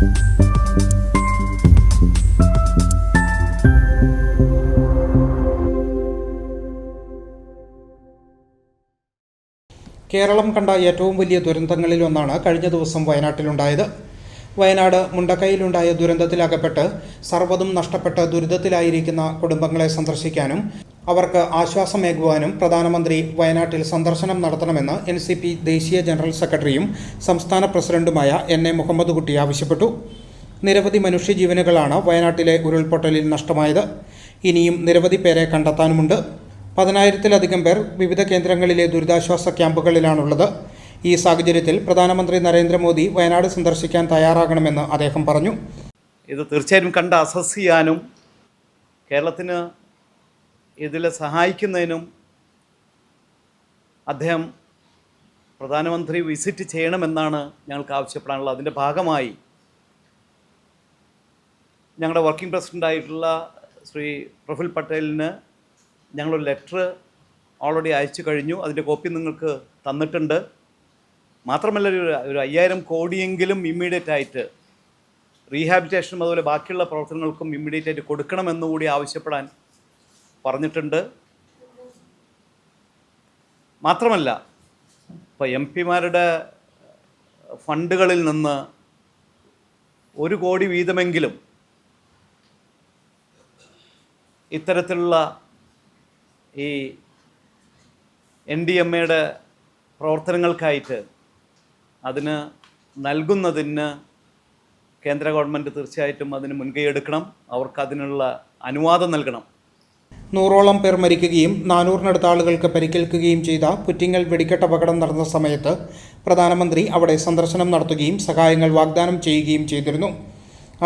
കേരളം കണ്ട ഏറ്റവും വലിയ ദുരന്തങ്ങളിലൊന്നാണ് കഴിഞ്ഞ ദിവസം വയനാട്ടിലുണ്ടായത്. വയനാട് മുണ്ടക്കൈയിലുണ്ടായ ദുരന്തത്തിലകപ്പെട്ട് സർവ്വതും നഷ്ടപ്പെട്ട് ദുരിതത്തിലായിരിക്കുന്ന കുടുംബങ്ങളെ സന്ദർശിക്കാനും അവർക്ക് ആശ്വാസമേകുവാനും പ്രധാനമന്ത്രി വയനാട്ടിൽ സന്ദർശനം നടത്തണമെന്ന് NCP ദേശീയ ജനറൽ സെക്രട്ടറിയും സംസ്ഥാന പ്രസിഡന്റുമായ NA മുഹമ്മദ് കുട്ടി ആവശ്യപ്പെട്ടു. നിരവധി മനുഷ്യജീവനുകളാണ് വയനാട്ടിലെ ഉരുൾപൊട്ടലിൽ നഷ്ടമായത്. ഇനിയും നിരവധി പേരെ കണ്ടെത്താനുമുണ്ട്. 10,000-ലധികം പേർ വിവിധ കേന്ദ്രങ്ങളിലെ ദുരിതാശ്വാസ ക്യാമ്പുകളിലാണുള്ളത്. ഈ സാഹചര്യത്തിൽ പ്രധാനമന്ത്രി നരേന്ദ്രമോദി വയനാട് സന്ദർശിക്കാൻ തയ്യാറാകണമെന്ന് അദ്ദേഹം പറഞ്ഞു. ഇത് തീർച്ചയായും കണ്ട് അസസ് ചെയ്യാനും കേരളത്തിന് ഇതിൽ സഹായിക്കുന്നതിനും അദ്ദേഹം പ്രധാനമന്ത്രി വിസിറ്റ് ചെയ്യണമെന്നാണ് ഞങ്ങൾക്ക് ആവശ്യപ്പെടാനുള്ളത്. അതിൻ്റെ ഭാഗമായി ഞങ്ങളുടെ വർക്കിംഗ് പ്രസിഡൻ്റായിട്ടുള്ള ശ്രീ പ്രഫുൽ പട്ടേലിന് ഞങ്ങളൊരു ലെറ്റർ ഓൾറെഡി അയച്ചു കഴിഞ്ഞു. അതിൻ്റെ കോപ്പി നിങ്ങൾക്ക് തന്നിട്ടുണ്ട്. മാത്രമല്ല ഒരു 5,000 കോടിയെങ്കിലും ഇമ്മീഡിയറ്റ് ആയിട്ട് റീഹാബിലിറ്റേഷനും അതുപോലെ ബാക്കിയുള്ള പ്രവർത്തനങ്ങൾക്കും ഇമ്മീഡിയറ്റ് ആയിട്ട് കൊടുക്കണമെന്നുകൂടി ആവശ്യപ്പെടാൻ പറഞ്ഞിട്ടുണ്ട്. മാത്രമല്ല ഇപ്പോൾ MP-മാരുടെ ഫണ്ടുകളിൽ നിന്ന് 1 കോടി വീതമെങ്കിലും ഇത്തരത്തിലുള്ള ഈ NDMA-യുടെ പ്രവർത്തനങ്ങൾക്കായിട്ട് അതിന് നൽകുന്നതിന് കേന്ദ്ര ഗവൺമെൻറ് തീർച്ചയായിട്ടും അതിന് മുൻകൈ എടുക്കണം. അവർക്കതിനുള്ള അനുവാദം നൽകണം. 100ഓളം പേർ മരിക്കുകയും 400-നടുത്ത ആളുകൾക്ക് പരിക്കേൽക്കുകയും ചെയ്ത പുറ്റിങ്ങൽ വെടിക്കെട്ട് അപകടം നടന്ന സമയത്ത് പ്രധാനമന്ത്രി അവിടെ സന്ദർശനം നടത്തുകയും സഹായങ്ങൾ വാഗ്ദാനം ചെയ്യുകയും ചെയ്തിരുന്നു.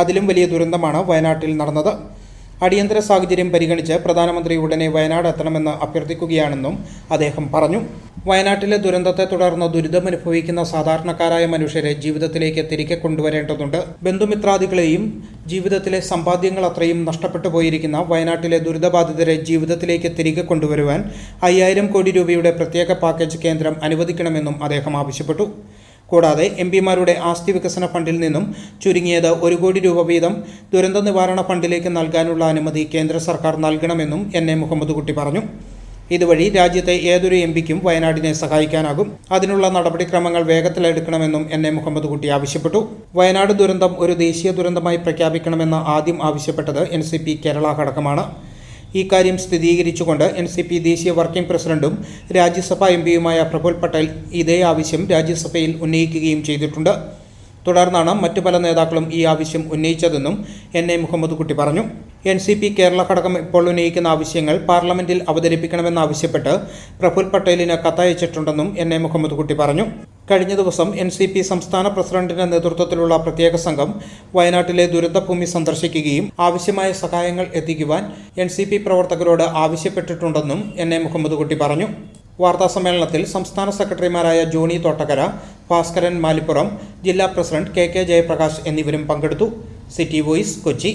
അതിലും വലിയ ദുരന്തമാണ് വയനാട്ടിൽ നടന്നത്. അടിയന്തര സാഹചര്യം പരിഗണിച്ച് പ്രധാനമന്ത്രി ഉടനെ വയനാട് എത്തണമെന്ന് അഭ്യർത്ഥിക്കുകയാണെന്നും അദ്ദേഹം പറഞ്ഞു. വയനാട്ടിലെ ദുരന്തത്തെ തുടർന്ന് ദുരിതമനുഭവിക്കുന്ന സാധാരണക്കാരായ മനുഷ്യരെ ജീവിതത്തിലേക്ക് തിരികെ കൊണ്ടുവരേണ്ടതുണ്ട്. ബന്ധുമിത്രാദികളെയും ജീവിതത്തിലെ സമ്പാദ്യങ്ങൾ അത്രയും നഷ്ടപ്പെട്ടു പോയിരിക്കുന്ന വയനാട്ടിലെ ദുരിതബാധിതരെ ജീവിതത്തിലേക്ക് തിരികെ കൊണ്ടുവരുവാൻ 5,000 കോടി രൂപയുടെ പ്രത്യേക പാക്കേജ് കേന്ദ്രം അനുവദിക്കണമെന്നും അദ്ദേഹം ആവശ്യപ്പെട്ടു. കൂടാതെ MP-മാരുടെ ആസ്തി വികസന ഫണ്ടിൽ നിന്നും ചുരുങ്ങിയത് 1 കോടി രൂപ വീതം ദുരന്ത നിവാരണ ഫണ്ടിലേക്ക് നൽകാനുള്ള അനുമതി കേന്ദ്ര സർക്കാർ നൽകണമെന്നും NA മുഹമ്മദ് കുട്ടി പറഞ്ഞു. ഇതുവഴി രാജ്യത്തെ ഏതൊരു MP-ക്കും വയനാടിനെ സഹായിക്കാനാകും. അതിനുള്ള നടപടിക്രമങ്ങൾ വേഗത്തിലെടുക്കണമെന്നും NA മുഹമ്മദ് കുട്ടി ആവശ്യപ്പെട്ടു. വയനാട് ദുരന്തം ഒരു ദേശീയ ദുരന്തമായി പ്രഖ്യാപിക്കണമെന്ന് ആദ്യം ആവശ്യപ്പെട്ടത് NCP കേരള ഘടകമാണ്. ഈ കാര്യം സ്ഥിരീകരിച്ചുകൊണ്ട് NCP ദേശീയ വർക്കിംഗ് പ്രസിഡന്റും രാജ്യസഭാ MP-യുമായ പ്രഫുൽ പട്ടേൽ ഇതേ ആവശ്യം രാജ്യസഭയിൽ ഉന്നയിക്കുകയും ചെയ്തിട്ടുണ്ട്. തുടർന്നാണ് മറ്റു പല നേതാക്കളും ഈ ആവശ്യം ഉന്നയിച്ചതെന്നും NA മുഹമ്മദ് കുട്ടി പറഞ്ഞു. NCP കേരള ഘടകം ഇപ്പോൾ ഉന്നയിക്കുന്ന ആവശ്യങ്ങൾ പാർലമെന്റിൽ അവതരിപ്പിക്കണമെന്നാവശ്യപ്പെട്ട് പ്രഫുൽ പട്ടേലിന് കത്തയച്ചിട്ടുണ്ടെന്നും NA മുഹമ്മദ് കുട്ടി പറഞ്ഞു. കഴിഞ്ഞ ദിവസം NCP സംസ്ഥാന പ്രസിഡന്റിന്റെ നേതൃത്വത്തിലുള്ള പ്രത്യേക സംഘം വയനാട്ടിലെ ദുരന്തഭൂമി സന്ദർശിക്കുകയും ആവശ്യമായ സഹായങ്ങൾ എത്തിക്കുവാൻ NCP പ്രവർത്തകരോട് ആവശ്യപ്പെട്ടിട്ടുണ്ടെന്നും NA മുഹമ്മദ് കുട്ടി പറഞ്ഞു. വാർത്താസമ്മേളനത്തിൽ സംസ്ഥാന സെക്രട്ടറിമാരായ ജോണി തോട്ടക്കര, ഭാസ്കരൻ മാലിപ്പുറം, ജില്ലാ പ്രസിഡന്റ് KK ജയപ്രകാശ് എന്നിവരും പങ്കെടുത്തു. City voice, Kochi.